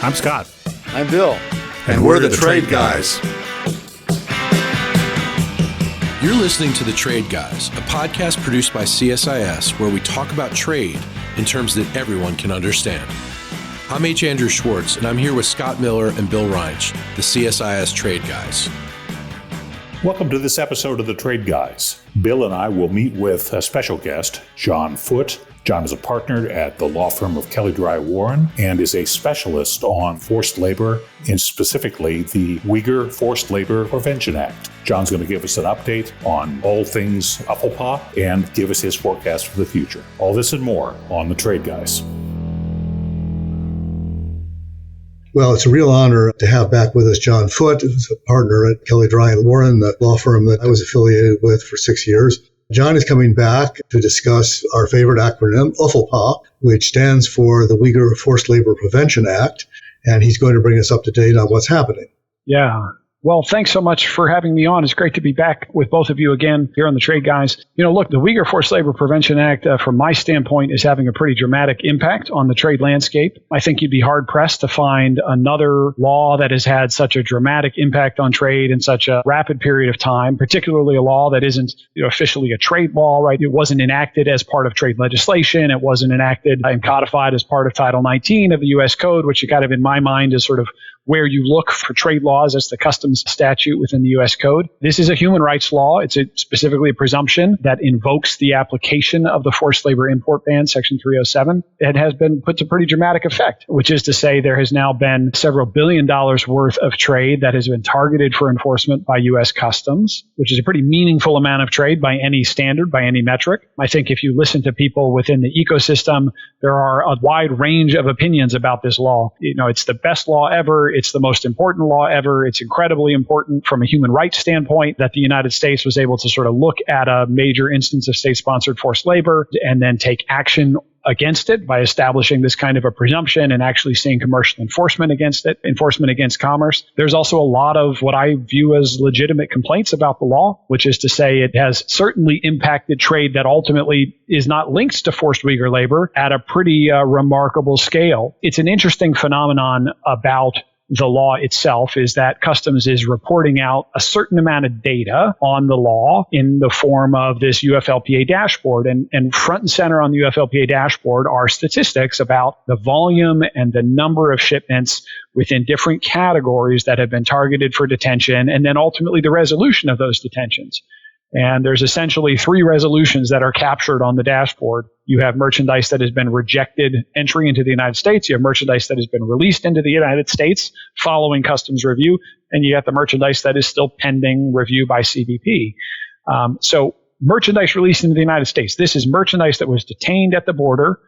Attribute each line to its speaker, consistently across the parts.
Speaker 1: I'm Scott.
Speaker 2: I'm Bill.
Speaker 1: And we're the Trade Guys.
Speaker 3: You're listening to The Trade Guys, a podcast produced by CSIS where we talk about trade in terms that everyone can understand. I'm H. Andrew Schwartz, and I'm here with Scott Miller and Bill Reinsch, the CSIS Trade Guys.
Speaker 1: Welcome to this episode of The Trade Guys. Bill and I will meet with a special guest, John Foote. John is a partner at the law firm of Kelley, Drye, Warren, and is a specialist on forced labor, and specifically the Uyghur Forced Labor Prevention Act. John's going to give us an update on all things UFLPA and give us his forecast for the future. All this and more on The Trade Guys.
Speaker 4: Well, it's a real honor to have back with us John Foote, who's a partner at Kelley, Drye, Warren, the law firm that I was affiliated with for 6 years. John is coming back to discuss our favorite acronym, UFLPA, which stands for the Uyghur Forced Labor Prevention Act, and he's going to bring us up to date on what's happening.
Speaker 5: Yeah. Well, thanks so much for having me on. It's great to be back with both of you again here on The Trade Guys. Look, the Uyghur Forced Labor Prevention Act, from my standpoint, is having a pretty dramatic impact on the trade landscape. I think you'd be hard-pressed to find another law that has had such a dramatic impact on trade in such a rapid period of time, particularly a law that isn't officially a trade law, right? It wasn't enacted as part of trade legislation. It wasn't enacted and codified as part of Title 19 of the U.S. Code, which kind of, in my mind, is sort of where you look for trade laws. That's the customs statute within the U.S. Code. This is a human rights law. It's specifically a presumption that invokes the application of the forced labor import ban, Section 307. It has been put to pretty dramatic effect, which is to say there has now been several $1 billion worth of trade that has been targeted for enforcement by U.S. Customs, which is a pretty meaningful amount of trade by any standard, by any metric. I think if you listen to people within the ecosystem, there are a wide range of opinions about this law. It's the best law ever. It's the most important law ever. It's incredibly important from a human rights standpoint that the United States was able to sort of look at a major instance of state-sponsored forced labor and then take action against it by establishing this kind of a presumption and actually seeing commercial enforcement against it, enforcement against commerce. There's also a lot of what I view as legitimate complaints about the law, which is to say it has certainly impacted trade that ultimately is not linked to forced Uyghur labor at a pretty remarkable scale. It's an interesting phenomenon about the law itself is that Customs is reporting out a certain amount of data on the law in the form of this UFLPA dashboard. And front and center on the UFLPA dashboard are statistics about the volume and the number of shipments within different categories that have been targeted for detention, and then ultimately the resolution of those detentions. And there's essentially three resolutions that are captured on the dashboard. You have merchandise that has been rejected entry into the United States. You have merchandise that has been released into the United States following customs review. And you have the merchandise that is still pending review by CBP. So merchandise released into the United States. This is merchandise that was detained at the border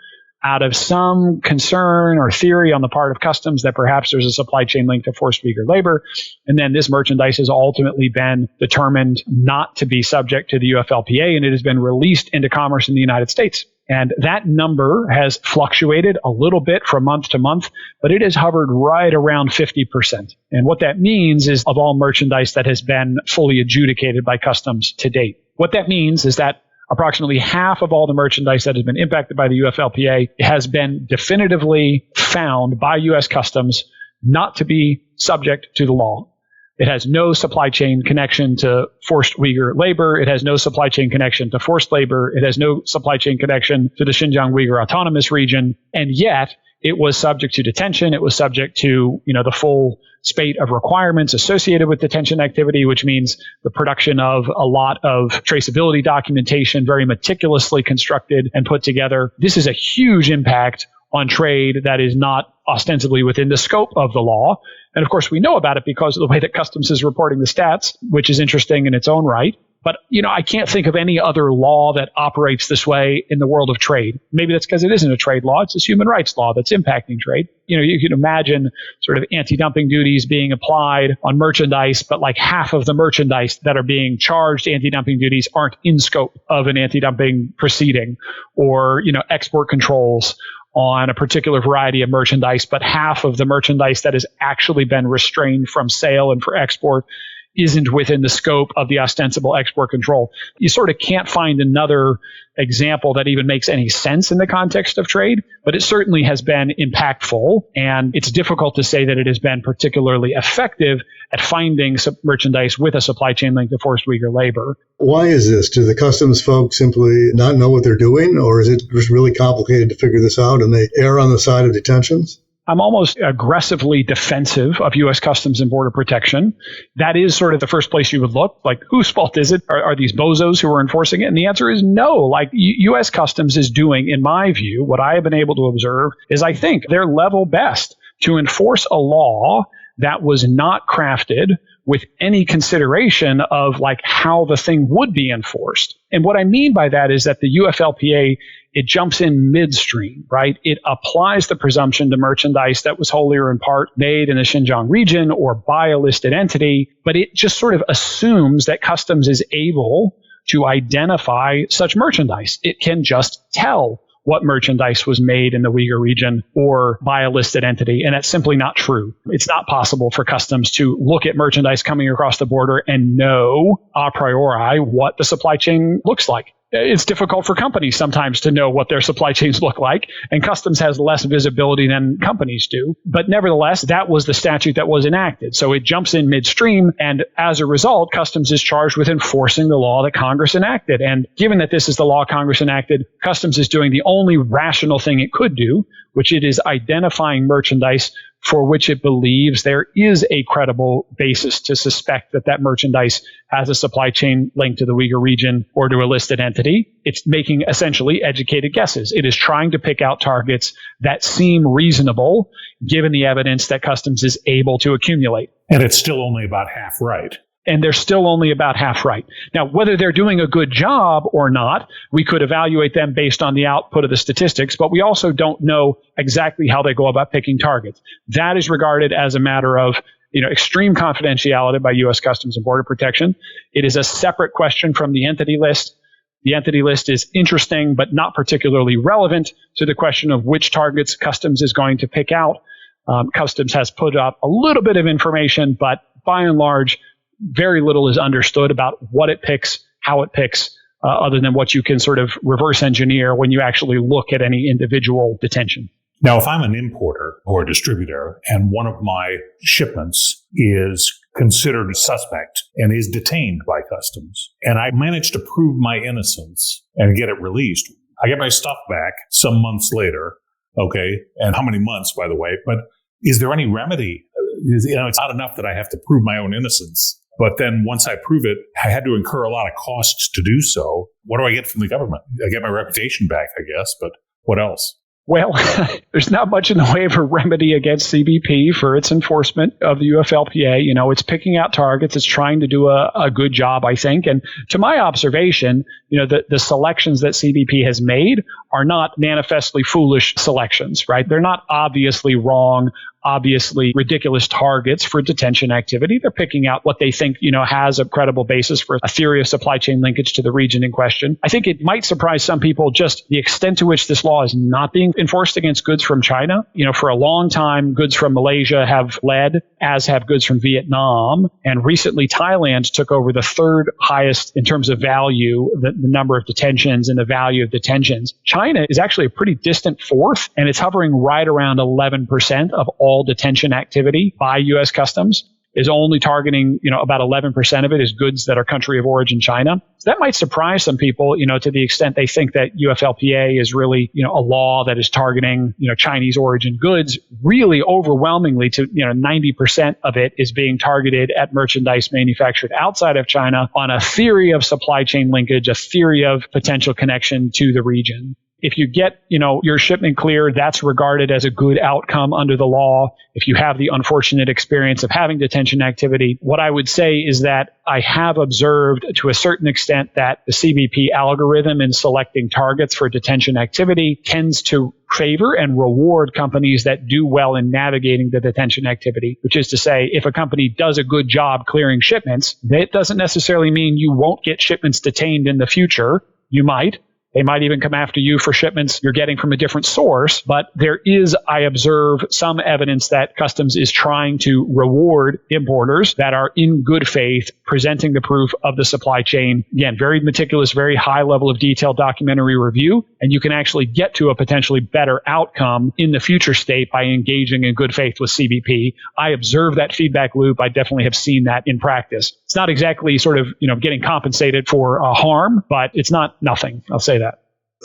Speaker 5: out of some concern or theory on the part of Customs that perhaps there's a supply chain link to forced Uyghur labor. And then this merchandise has ultimately been determined not to be subject to the UFLPA, and it has been released into commerce in the United States. And that number has fluctuated a little bit from month to month, but it has hovered right around 50%. And what that means is of all merchandise that has been fully adjudicated by Customs to date. What that means is that approximately half of all the merchandise that has been impacted by the UFLPA has been definitively found by U.S. Customs not to be subject to the law. It has no supply chain connection to forced Uyghur labor. It has no supply chain connection to forced labor. It has no supply chain connection to the Xinjiang Uyghur Autonomous Region. And yet, it was subject to detention. It was subject to, the full spate of requirements associated with detention activity, which means the production of a lot of traceability documentation, very meticulously constructed and put together. This is a huge impact on trade that is not ostensibly within the scope of the law. And of course, we know about it because of the way that Customs is reporting the stats, which is interesting in its own right. But, I can't think of any other law that operates this way in the world of trade. Maybe that's because it isn't a trade law. It's a human rights law that's impacting trade. You can imagine sort of anti-dumping duties being applied on merchandise, but like half of the merchandise that are being charged anti-dumping duties aren't in scope of an anti-dumping proceeding, or, export controls on a particular variety of merchandise, but half of the merchandise that has actually been restrained from sale and for export isn't within the scope of the ostensible export control. You sort of can't find another example that even makes any sense in the context of trade, but it certainly has been impactful, and it's difficult to say that it has been particularly effective at finding merchandise with a supply chain link to forced Uyghur labor.
Speaker 4: Why is this? Do the customs folks simply not know what they're doing, or is it just really complicated to figure this out and they err on the side of detentions?
Speaker 5: I'm almost aggressively defensive of U.S. Customs and Border Protection. That is sort of the first place you would look. Like, whose fault is it? Are these bozos who are enforcing it? And the answer is no. Like, U.S. Customs is doing, in my view, what I have been able to observe is I think their level best to enforce a law that was not crafted with any consideration of like how the thing would be enforced. And what I mean by that is that the UFLPA, it jumps in midstream, right? It applies the presumption to merchandise that was wholly or in part made in the Xinjiang region or by a listed entity, but it just sort of assumes that customs is able to identify such merchandise. It can just tell what merchandise was made in the Uyghur region or by a listed entity. And that's simply not true. It's not possible for customs to look at merchandise coming across the border and know a priori what the supply chain looks like. It's difficult for companies sometimes to know what their supply chains look like, and customs has less visibility than companies do. But nevertheless, that was the statute that was enacted. So it jumps in midstream, and as a result, customs is charged with enforcing the law that Congress enacted. And given that this is the law Congress enacted, customs is doing the only rational thing it could do, which it is identifying merchandise for which it believes there is a credible basis to suspect that that merchandise has a supply chain link to the Uyghur region or to a listed entity. It's making essentially educated guesses. It is trying to pick out targets that seem reasonable given the evidence that customs is able to accumulate.
Speaker 1: And it's still only about half right.
Speaker 5: And they're still only about half right. Now, whether they're doing a good job or not, we could evaluate them based on the output of the statistics, but we also don't know exactly how they go about picking targets. That is regarded as a matter of extreme confidentiality by U.S. Customs and Border Protection. It is a separate question from the entity list. The entity list is interesting, but not particularly relevant to the question of which targets Customs is going to pick out. Customs has put up a little bit of information, but by and large, very little is understood about what it picks, how it picks, other than what you can sort of reverse engineer when you actually look at any individual detention.
Speaker 1: Now, if I'm an importer or a distributor and one of my shipments is considered suspect and is detained by customs, and I manage to prove my innocence and get it released, I get my stuff back some months later, okay? And how many months, by the way? But is there any remedy? It's not enough that I have to prove my own innocence. But then once I prove it, I had to incur a lot of costs to do so. What do I get from the government? I get my reputation back, I guess, but what else?
Speaker 5: Well, there's not much in the way of a remedy against CBP for its enforcement of the UFLPA. It's picking out targets. It's trying to do a good job, I think. And to my observation, the selections that CBP has made are not manifestly foolish selections, right? They're not obviously wrong, obviously ridiculous targets for detention activity. They're picking out what they think, has a credible basis for a theory of supply chain linkage to the region in question. I think it might surprise some people just the extent to which this law is not being enforced against goods from China. For a long time, goods from Malaysia have led, as have goods from Vietnam. And recently, Thailand took over the third highest in terms of value, the number of detentions and the value of detentions. China is actually a pretty distant fourth, and it's hovering right around 11% of all detention activity by U.S. Customs. Is only targeting, about 11% of it is goods that are country of origin China. So that might surprise some people, to the extent they think that UFLPA is really, a law that is targeting, Chinese origin goods. Really overwhelmingly to, 90% of it is being targeted at merchandise manufactured outside of China on a theory of supply chain linkage, a theory of potential connection to the region. If you get, your shipment cleared, that's regarded as a good outcome under the law. If you have the unfortunate experience of having detention activity, what I would say is that I have observed to a certain extent that the CBP algorithm in selecting targets for detention activity tends to favor and reward companies that do well in navigating the detention activity, which is to say, if a company does a good job clearing shipments, that doesn't necessarily mean you won't get shipments detained in the future. You might. They might even come after you for shipments you're getting from a different source. But there is, I observe, some evidence that customs is trying to reward importers that are in good faith, presenting the proof of the supply chain. Again, very meticulous, very high level of detailed documentary review. And you can actually get to a potentially better outcome in the future state by engaging in good faith with CBP. I observe that feedback loop. I definitely have seen that in practice. It's not exactly sort of, getting compensated for harm, but it's not nothing. I'll say that.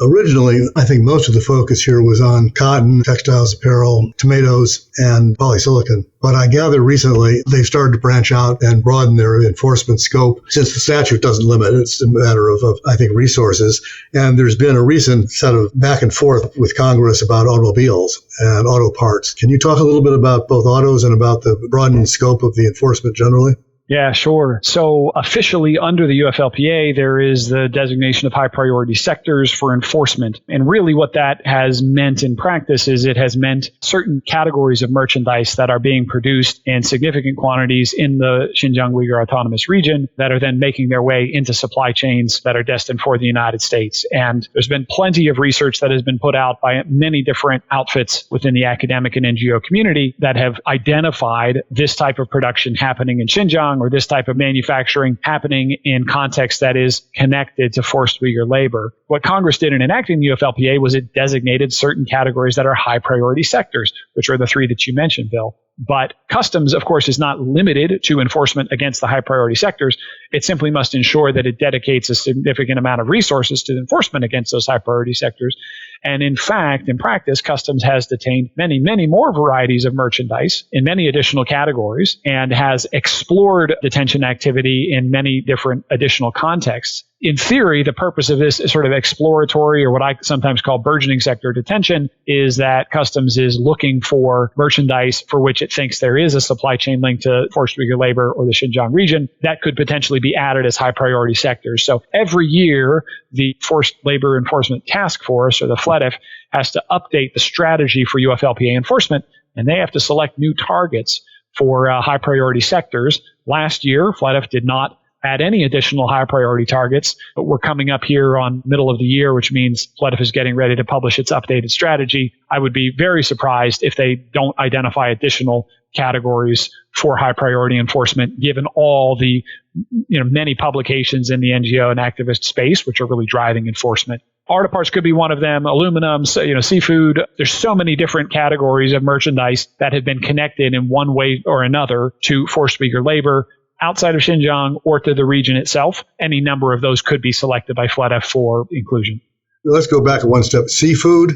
Speaker 4: Originally, I think most of the focus here was on cotton, textiles, apparel, tomatoes, and polysilicon. But I gather recently they've started to branch out and broaden their enforcement scope, since the statute doesn't limit it. It's a matter of I think, resources. And there's been a recent set of back and forth with Congress about automobiles and auto parts. Can you talk a little bit about both autos and about the broadening scope of the enforcement generally?
Speaker 5: Yeah, sure. So officially under the UFLPA, there is the designation of high priority sectors for enforcement. And really what that has meant in practice is it has meant certain categories of merchandise that are being produced in significant quantities in the Xinjiang Uyghur Autonomous Region that are then making their way into supply chains that are destined for the United States. And there's been plenty of research that has been put out by many different outfits within the academic and NGO community that have identified this type of production happening in Xinjiang, or this type of manufacturing happening in context that is connected to forced Uyghur labor. What Congress did in enacting the UFLPA was it designated certain categories that are high priority sectors, which are the three that you mentioned, Bill. But customs, of course, is not limited to enforcement against the high priority sectors. It simply must ensure that it dedicates a significant amount of resources to enforcement against those high priority sectors. And in fact, in practice, customs has detained many, many more varieties of merchandise in many additional categories and has explored detention activity in many different additional contexts. In theory, the purpose of this sort of exploratory, or what I sometimes call burgeoning sector detention, is that customs is looking for merchandise for which it thinks there is a supply chain link to forced Uyghur labor or the Xinjiang region that could potentially be added as high priority sectors. So every year, the Forced Labor Enforcement Task Force, or the FLETF, has to update the strategy for UFLPA enforcement, and they have to select new targets for high priority sectors. Last year, FLETF did not add any additional high priority targets, but we're coming up here on middle of the year, which means FLETF is getting ready to publish its updated strategy. I would be very surprised if they don't identify additional categories for high priority enforcement, given all the many publications in the NGO and activist space, which are really driving enforcement. Auto parts could be one of them, aluminum, seafood. There's so many different categories of merchandise that have been connected in one way or another to forced Uyghur labor outside of Xinjiang or to the region itself. Any number of those could be selected by FLETF for inclusion.
Speaker 4: Let's go back one step. Seafood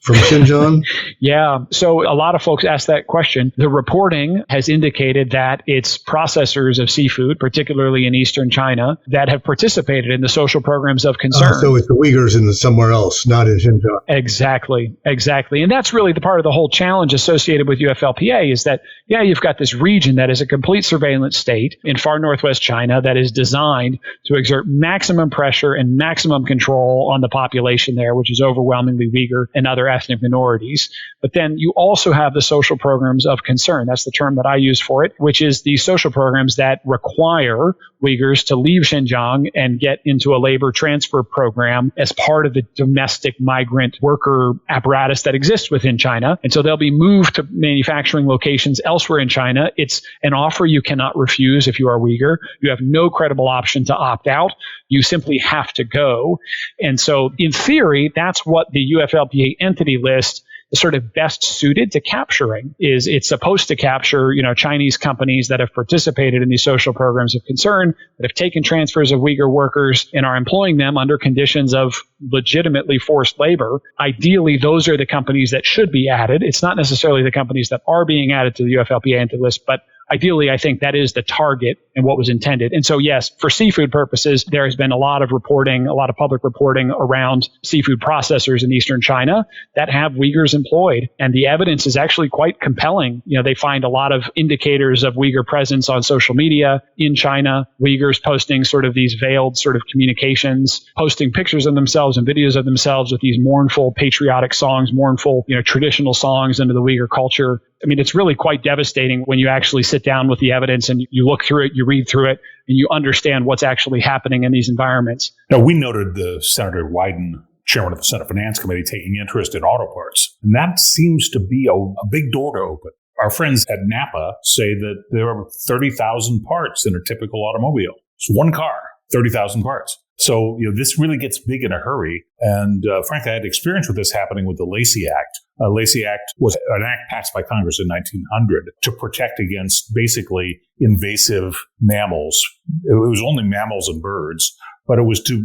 Speaker 4: from Xinjiang?
Speaker 5: Yeah. So a lot of folks ask that question. The reporting has indicated that it's processors of seafood, particularly in eastern China, that have participated in the social programs of concern.
Speaker 4: So it's the Uyghurs in somewhere else, not in Xinjiang.
Speaker 5: Exactly. And that's really the part of the whole challenge associated with UFLPA is that, you've got this region that is a complete surveillance state in far northwest China that is designed to exert maximum pressure and maximum control on the population there, which is overwhelmingly Uyghur and other ethnic minorities. But then you also have the social programs of concern. That's the term that I use for it, which is the social programs that require Uyghurs to leave Xinjiang and get into a labor transfer program as part of the domestic migrant worker apparatus that exists within China. And so they'll be moved to manufacturing locations elsewhere in China. It's an offer you cannot refuse if you are Uyghur. You have no credible option to opt out. You simply have to go. And so in theory, that's what the UFLPA entity list is sort of best suited to capturing. Is it's supposed to capture, Chinese companies that have participated in these social programs of concern, that have taken transfers of Uyghur workers and are employing them under conditions of legitimately forced labor. Ideally, those are the companies that should be added. It's not necessarily the companies that are being added to the UFLPA entity list, but ideally, I think that is the target and what was intended. And so, yes, for seafood purposes, there has been a lot of reporting, a lot of public reporting around seafood processors in eastern China that have Uyghurs employed. And the evidence is actually quite compelling. They find a lot of indicators of Uyghur presence on social media in China, Uyghurs posting sort of these veiled sort of communications, posting pictures of themselves and videos of themselves with these mournful patriotic songs, mournful, traditional songs into the Uyghur culture. I mean, it's really quite devastating when you actually sit sit down with the evidence and you look through it, you read through it, and you understand what's actually happening in these environments.
Speaker 1: Now, we noted the Senator Wyden, chairman of the Senate Finance Committee, taking interest in auto parts. And that seems to be a big door to open. Our friends at Napa say that there are 30,000 parts in a typical automobile. It's one car, 30,000 parts. So, this really gets big in a hurry. And frankly, I had experience with this happening with the Lacey Act. Lacey Act was an act passed by Congress in 1900 to protect against basically invasive mammals. It was only mammals and birds, but it was to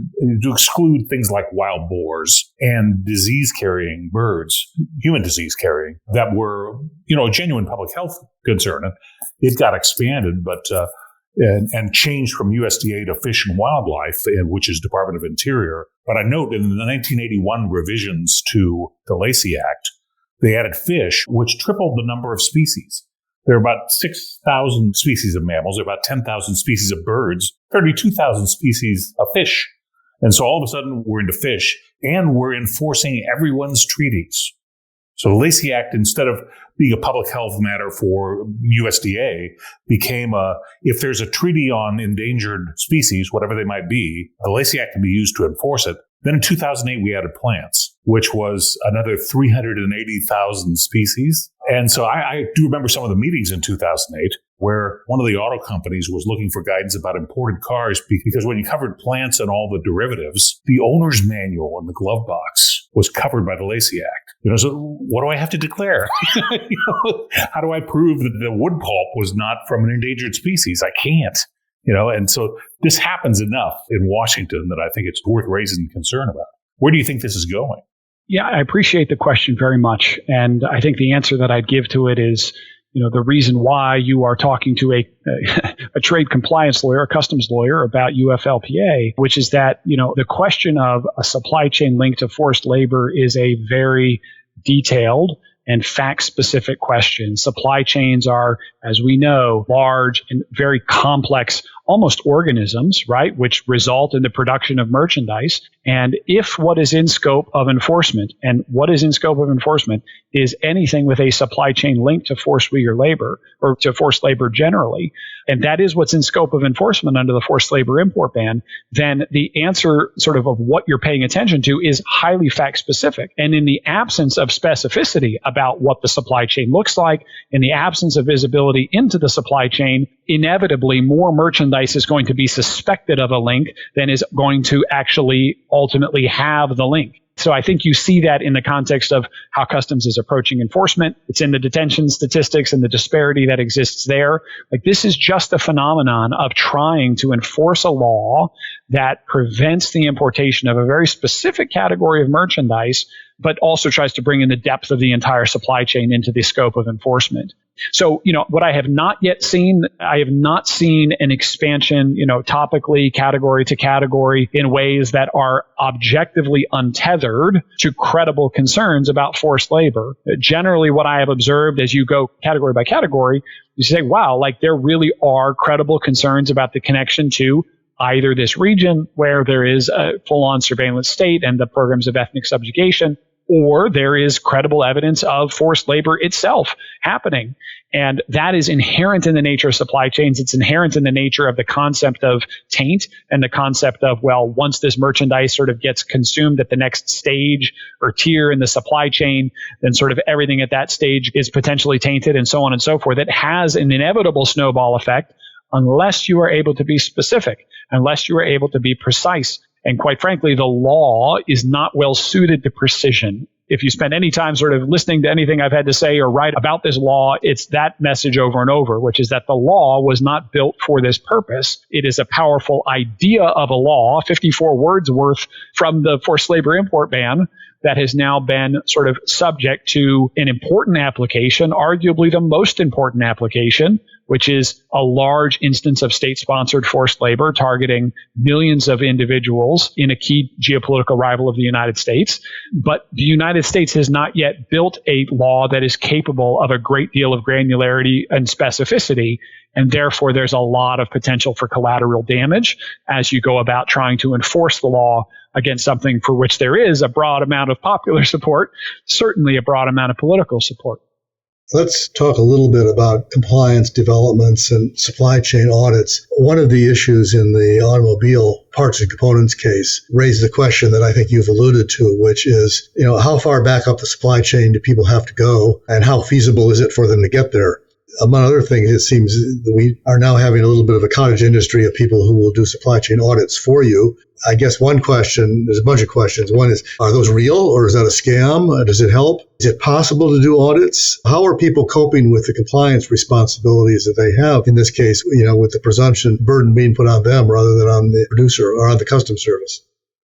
Speaker 1: exclude things like wild boars and disease-carrying birds, human disease-carrying, that were, a genuine public health concern. And it got expanded, but and changed from USDA to Fish and Wildlife, which is Department of Interior. But I note in the 1981 revisions to the Lacey Act, they added fish, which tripled the number of species. There are about 6,000 species of mammals, there are about 10,000 species of birds, 32,000 species of fish. And so all of a sudden we're into fish, and we're enforcing everyone's treaties. So the Lacey Act, instead of being a public health matter for USDA, became if there's a treaty on endangered species, whatever they might be, the Lacey Act can be used to enforce it. Then in 2008, we added plants, which was another 380,000 species. And so I do remember some of the meetings in 2008 where one of the auto companies was looking for guidance about imported cars, because when you covered plants and all the derivatives, the owner's manual in the glove box was covered by the Lacey Act. So what do I have to declare? How do I prove that the wood pulp was not from an endangered species? I can't. And so this happens enough in Washington that I think it's worth raising concern about. Where do you think this is going?
Speaker 5: Yeah, I appreciate the question very much. And I think the answer that I'd give to it is, the reason why you are talking to a trade compliance lawyer, a customs lawyer about UFLPA, which is that, the question of a supply chain linked to forced labor is a very detailed and fact-specific question. Supply chains are, as we know, large and very complex, almost organisms, right, which result in the production of merchandise. And if what is in scope of enforcement, and what is in scope of enforcement is anything with a supply chain linked to forced Uyghur labor, or to forced labor generally, and that is what's in scope of enforcement under the forced labor import ban, then the answer sort of what you're paying attention to is highly fact-specific. And in the absence of specificity about what the supply chain looks like, in the absence of visibility into the supply chain, inevitably more merchandise is going to be suspected of a link than is going to actually ultimately have the link. So I think you see that in the context of how customs is approaching enforcement. It's in the detention statistics and the disparity that exists there. Like, this is just a phenomenon of trying to enforce a law that prevents the importation of a very specific category of merchandise, but also tries to bring in the depth of the entire supply chain into the scope of enforcement. So, what I have not yet seen, I have not seen an expansion, topically, category to category, in ways that are objectively untethered to credible concerns about forced labor. Generally, what I have observed as you go category by category, you say, wow, like there really are credible concerns about the connection to either this region where there is a full-on surveillance state and the programs of ethnic subjugation, or there is credible evidence of forced labor itself happening. And that is inherent in the nature of supply chains. It's inherent in the nature of the concept of taint and the concept of, well, once this merchandise sort of gets consumed at the next stage or tier in the supply chain, then sort of everything at that stage is potentially tainted, and so on and so forth. It has an inevitable snowball effect unless you are able to be specific, unless you are able to be precise. And quite frankly, the law is not well suited to precision. If you spend any time sort of listening to anything I've had to say or write about this law, it's that message over and over, which is that the law was not built for this purpose. It is a powerful idea of a law, 54 words worth from the forced labor import ban, that has now been sort of subject to an important application, arguably the most important application, which is a large instance of state-sponsored forced labor targeting millions of individuals in a key geopolitical rival of the United States. But the United States has not yet built a law that is capable of a great deal of granularity and specificity, and therefore there's a lot of potential for collateral damage as you go about trying to enforce the law against something for which there is a broad amount of popular support, certainly a broad amount of political support.
Speaker 4: Let's talk a little bit about compliance developments and supply chain audits. One of the issues in the automobile parts and components case raises a question that I think you've alluded to, which is, how far back up the supply chain do people have to go, and how feasible is it for them to get there? Among other things, it seems that we are now having a little bit of a cottage industry of people who will do supply chain audits for you. I guess one question, there's a bunch of questions. One is, are those real or is that a scam? Does it help? Is it possible to do audits? How are people coping with the compliance responsibilities that they have in this case, with the presumption burden being put on them rather than on the producer or on the customs service?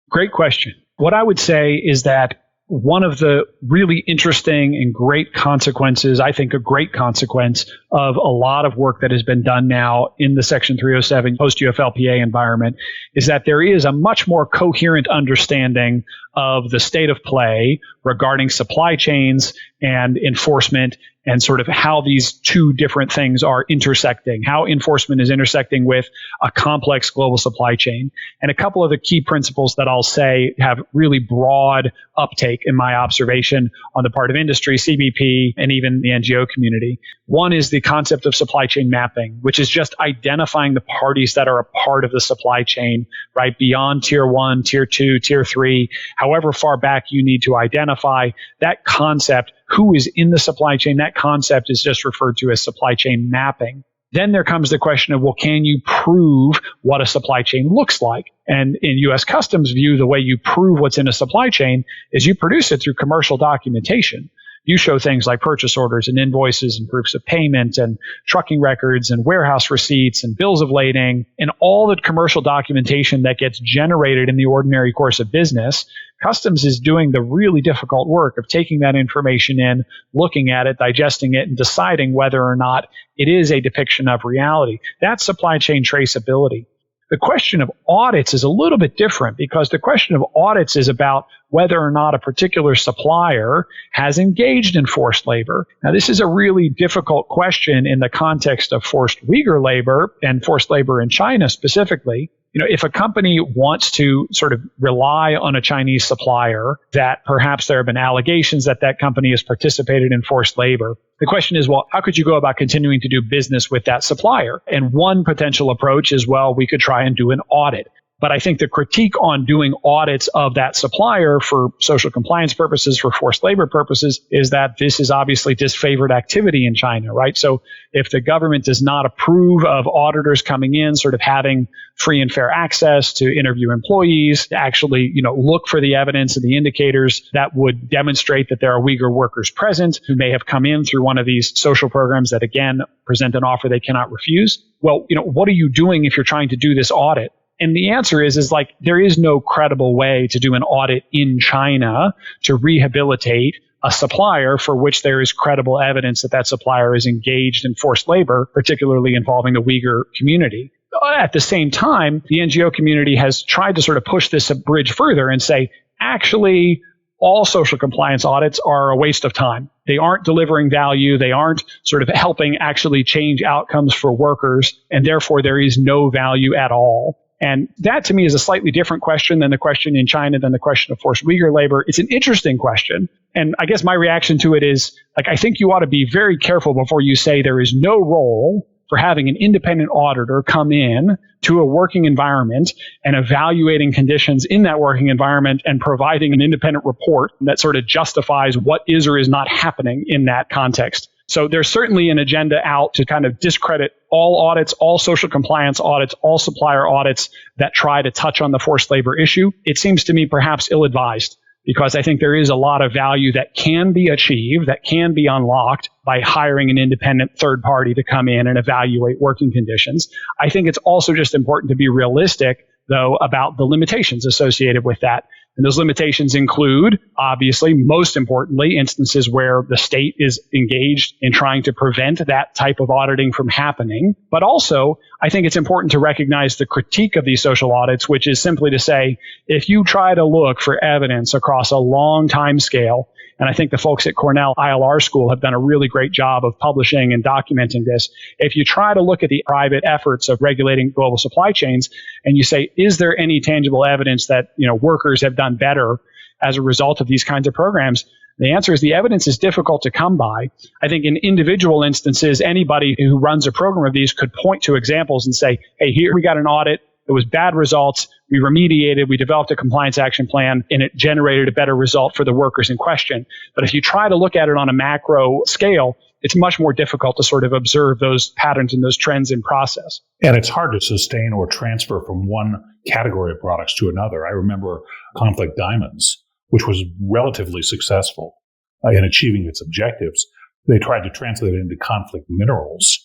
Speaker 5: Great question. What I would say is that one of the really interesting and great consequences, I think a great consequence of a lot of work that has been done now in the Section 307 post-UFLPA environment, is that there is a much more coherent understanding of the state of play regarding supply chains and enforcement, and sort of how these two different things are intersecting, how enforcement is intersecting with a complex global supply chain. And a couple of the key principles that I'll say have really broad uptake in my observation on the part of industry, CBP, and even the NGO community. One is the concept of supply chain mapping, which is just identifying the parties that are a part of the supply chain, right, beyond tier 1, tier 2, tier 3, however far back you need to identify that concept. Who is in the supply chain? That concept is just referred to as supply chain mapping. Then there comes the question of, well, can you prove what a supply chain looks like? And in U.S. Customs view, the way you prove what's in a supply chain is you produce it through commercial documentation. You show things like purchase orders and invoices and proofs of payment and trucking records and warehouse receipts and bills of lading and all the commercial documentation that gets generated in the ordinary course of business. Customs is doing the really difficult work of taking that information in, looking at it, digesting it, and deciding whether or not it is a depiction of reality. That's supply chain traceability. The question of audits is a little bit different, because the question of audits is about whether or not a particular supplier has engaged in forced labor. Now, this is a really difficult question in the context of forced Uyghur labor and forced labor in China specifically. If a company wants to sort of rely on a Chinese supplier, that perhaps there have been allegations that that company has participated in forced labor, the question is, well, how could you go about continuing to do business with that supplier? And one potential approach is, well, we could try and do an audit. But I think the critique on doing audits of that supplier for social compliance purposes, for forced labor purposes, is that this is obviously disfavored activity in China, right? So if the government does not approve of auditors coming in, sort of having free and fair access to interview employees, to actually, look for the evidence and the indicators that would demonstrate that there are Uyghur workers present who may have come in through one of these social programs that, again, present an offer they cannot refuse. Well, what are you doing if you're trying to do this audit? And the answer is like, there is no credible way to do an audit in China to rehabilitate a supplier for which there is credible evidence that that supplier is engaged in forced labor, particularly involving the Uyghur community. At the same time, the NGO community has tried to sort of push this a bridge further and say, actually, all social compliance audits are a waste of time. They aren't delivering value. They aren't sort of helping actually change outcomes for workers, and therefore there is no value at all. And that, to me, is a slightly different question than the question in China, than the question of forced Uyghur labor. It's an interesting question. And I guess my reaction to it is, I think you ought to be very careful before you say there is no role for having an independent auditor come in to a working environment and evaluating conditions in that working environment and providing an independent report that sort of justifies what is or is not happening in that context. So there's certainly an agenda out to kind of discredit all audits, all social compliance audits, all supplier audits that try to touch on the forced labor issue. It seems to me perhaps ill-advised, because I think there is a lot of value that can be achieved, that can be unlocked by hiring an independent third party to come in and evaluate working conditions. I think it's also just important to be realistic, though, about the limitations associated with that. And those limitations include, obviously, most importantly, instances where the state is engaged in trying to prevent that type of auditing from happening. But also, I think it's important to recognize the critique of these social audits, which is simply to say, if you try to look for evidence across a long time scale, and I think the folks at Cornell ILR School have done a really great job of publishing and documenting this. If you try to look at the private efforts of regulating global supply chains and you say, is there any tangible evidence that workers have done better as a result of these kinds of programs? The answer is the evidence is difficult to come by. I think in individual instances, anybody who runs a program of these could point to examples and say, hey, here we got an audit. It was bad results. We remediated. We developed a compliance action plan, and it generated a better result for the workers in question. But if you try to look at it on a macro scale, it's much more difficult to sort of observe those patterns and those trends in process.
Speaker 1: And it's hard to sustain or transfer from one category of products to another. I remember Conflict Diamonds, which was relatively successful in achieving its objectives. They tried to translate it into conflict minerals.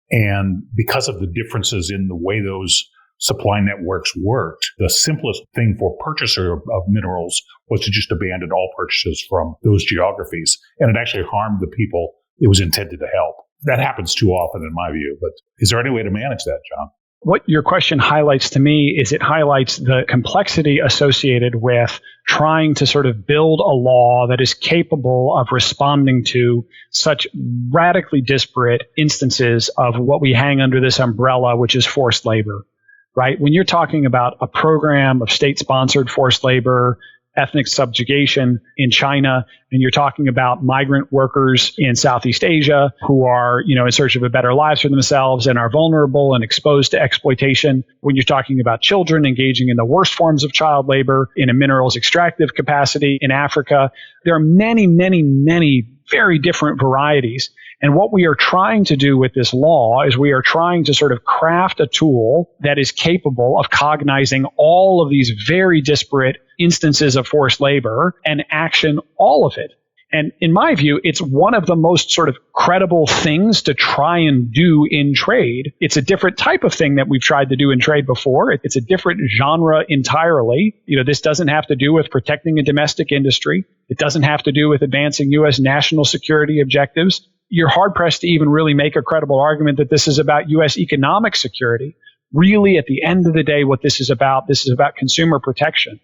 Speaker 1: And because of the differences in the way those supply networks worked, the simplest thing for purchaser of minerals was to just abandon all purchases from those geographies. And it actually harmed the people it was intended to help. That happens too often in my view. But is there any way to manage that, John?
Speaker 5: What your question highlights to me is it highlights the complexity associated with trying to sort of build a law that is capable of responding to such radically disparate instances of what we hang under this umbrella, which is forced labor, right? When you're talking about a program of state-sponsored forced labor, ethnic subjugation in China, and you're talking about migrant workers in Southeast Asia who are, in search of a better lives for themselves and are vulnerable and exposed to exploitation. When you're talking about children engaging in the worst forms of child labor in a minerals extractive capacity in Africa, there are many, many, many very different varieties. And what we are trying to do with this law is we are trying to sort of craft a tool that is capable of cognizing all of these very disparate instances of forced labor and action all of it. And in my view, it's one of the most sort of credible things to try and do in trade. It's a different type of thing that we've tried to do in trade before. It's a different genre entirely. This doesn't have to do with protecting a domestic industry. It doesn't have to do with advancing U.S. national security objectives. You're hard-pressed to even really make a credible argument that this is about U.S. economic security. Really, at the end of the day, what this is about consumer protection.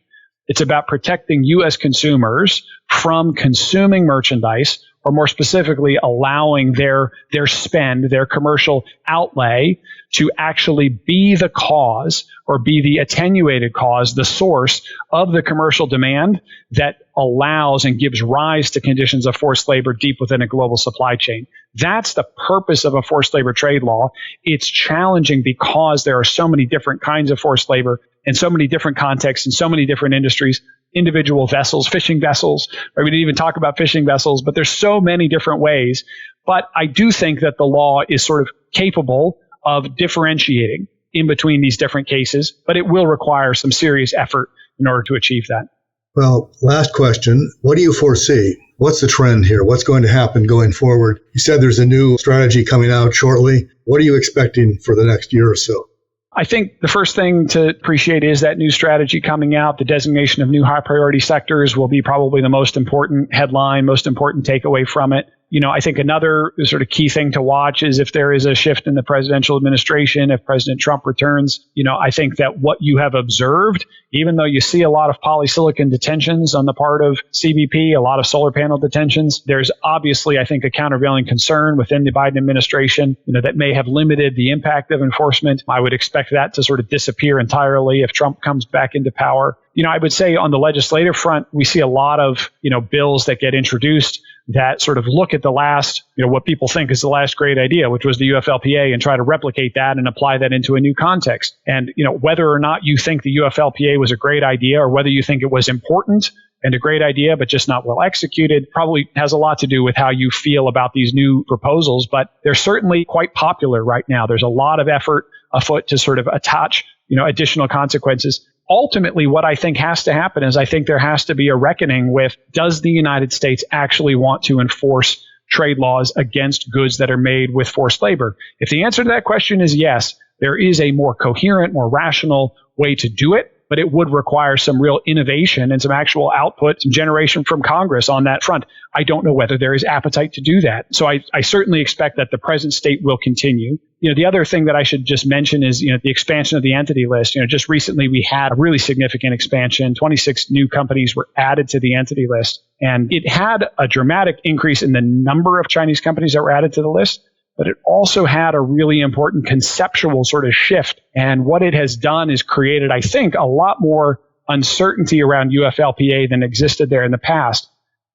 Speaker 5: It's about protecting U.S. consumers from consuming merchandise, or more specifically, allowing their spend, their commercial outlay, to actually be the cause or be the attenuated cause, the source of the commercial demand that allows and gives rise to conditions of forced labor deep within a global supply chain. That's the purpose of a forced labor trade law. It's challenging because there are so many different kinds of forced labor in so many different contexts, in so many different industries, individual vessels, fishing vessels, or we didn't even talk about fishing vessels, but there's so many different ways. But I do think that the law is sort of capable of differentiating in between these different cases, but it will require some serious effort in order to achieve that.
Speaker 4: Well, last question. What do you foresee? What's the trend here? What's going to happen going forward? You said there's a new strategy coming out shortly. What are you expecting for the next year or so?
Speaker 5: I think the first thing to appreciate is that new strategy coming out. The designation of new high priority sectors will be probably the most important headline, most important takeaway from it. I think another sort of key thing to watch is if there is a shift in the presidential administration, if President Trump returns. I think that what you have observed, even though you see a lot of polysilicon detentions on the part of CBP, a lot of solar panel detentions, there's obviously, I think, a countervailing concern within the Biden administration, that may have limited the impact of enforcement. I would expect that to sort of disappear entirely if Trump comes back into power. I would say on the legislative front, we see a lot of, bills that get introduced that sort of look at the last, what people think is the last great idea, which was the UFLPA, and try to replicate that and apply that into a new context. And, whether or not you think the UFLPA was a great idea or whether you think it was important and a great idea, but just not well executed, probably has a lot to do with how you feel about these new proposals. But they're certainly quite popular right now. There's a lot of effort afoot to sort of attach, additional consequences. Ultimately, what I think has to happen is I think there has to be a reckoning with, does the United States actually want to enforce trade laws against goods that are made with forced labor? If the answer to that question is yes, there is a more coherent, more rational way to do it, but it would require some real innovation and some actual output, some generation from Congress on that front. I don't know whether there is appetite to do that. So I certainly expect that the present state will continue. The other thing that I should just mention is, the expansion of the entity list. Just recently we had a really significant expansion. 26 new companies were added to the entity list. And it had a dramatic increase in the number of Chinese companies that were added to the list, but it also had a really important conceptual sort of shift. And what it has done is created, I think, a lot more uncertainty around UFLPA than existed there in the past.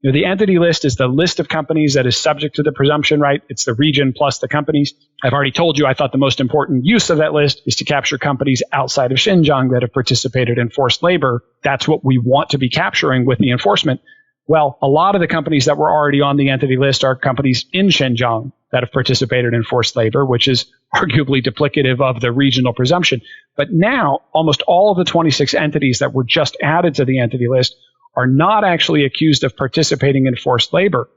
Speaker 5: The entity list is the list of companies that is subject to the presumption, right? It's the region plus the companies. I've already told you I thought the most important use of that list is to capture companies outside of Xinjiang that have participated in forced labor. That's what we want to be capturing with the enforcement. Well, a lot of the companies that were already on the entity list are companies in Xinjiang that have participated in forced labor, which is arguably duplicative of the regional presumption. But now, almost all of the 26 entities that were just added to the entity list are not actually accused of participating in forced labor.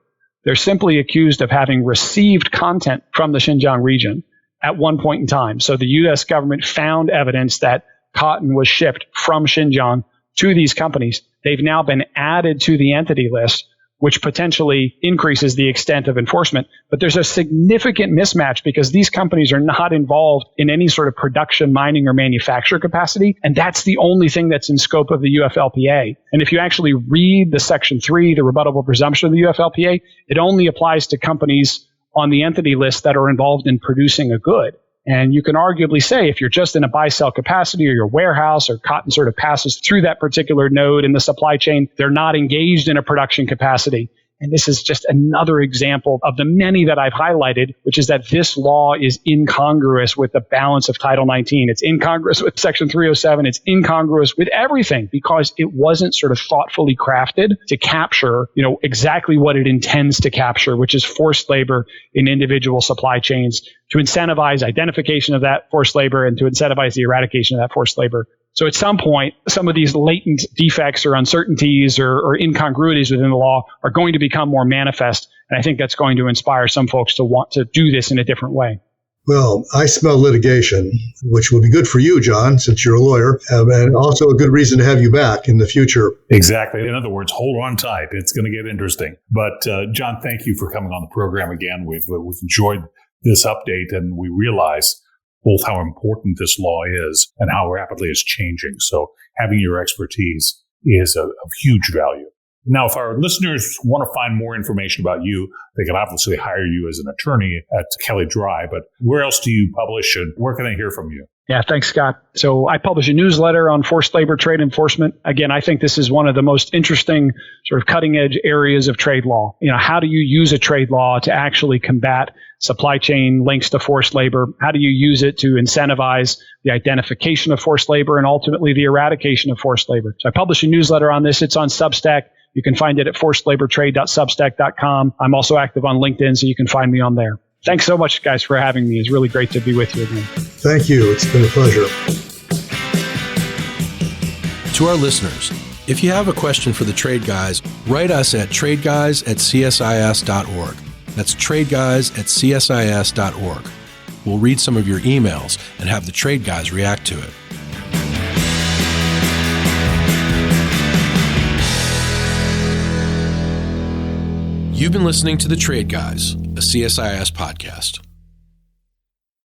Speaker 5: They're simply accused of having received content from the Xinjiang region at one point in time. So the U.S. government found evidence that cotton was shipped from Xinjiang to these companies. They've now been added to the entity list, which potentially increases the extent of enforcement. But there's a significant mismatch because these companies are not involved in any sort of production, mining, or manufacture capacity. And that's the only thing that's in scope of the UFLPA. And if you actually read the Section 3, the rebuttable presumption of the UFLPA, it only applies to companies on the entity list that are involved in producing a good. And you can arguably say if you're just in a buy-sell capacity or your warehouse or cotton sort of passes through that particular node in the supply chain, they're not engaged in a production capacity. And this is just another example of the many that I've highlighted, which is that this law is incongruous with the balance of Title 19. It's incongruous with Section 307. It's incongruous with everything because it wasn't sort of thoughtfully crafted to capture, exactly what it intends to capture, which is forced labor in individual supply chains, to incentivize identification of that forced labor and to incentivize the eradication of that forced labor. So at some point, some of these latent defects or uncertainties or incongruities within the law are going to become more manifest. And I think that's going to inspire some folks to want to do this in a different way.
Speaker 4: Well, I smell litigation, which will be good for you, John, since you're a lawyer, and also a good reason to have you back in the future.
Speaker 1: Exactly. In other words, hold on tight. It's going to get interesting. But John, thank you for coming on the program again. We've enjoyed this update, and we realize both how important this law is and how rapidly it's changing. So having your expertise is of huge value. Now, if our listeners want to find more information about you, they can obviously hire you as an attorney at Kelley Drye, but where else do you publish and where can they hear from you?
Speaker 5: Yeah, thanks, Scott. So I publish a newsletter on forced labor trade enforcement. Again, I think this is one of the most interesting sort of cutting edge areas of trade law. How do you use a trade law to actually combat supply chain links to forced labor? How do you use it to incentivize the identification of forced labor and ultimately the eradication of forced labor? So I publish a newsletter on this. It's on Substack. You can find it at forcedlabortrade.substack.com. I'm also active on LinkedIn, so you can find me on there. Thanks so much, guys, for having me. It's really great to be with you again.
Speaker 4: Thank you. It's been a pleasure.
Speaker 3: To our listeners, if you have a question for the Trade Guys, write us at tradeguys@csis.org. That's tradeguys@csis.org. We'll read some of your emails and have the Trade Guys react to it. You've been listening to The Trade Guys, a CSIS podcast.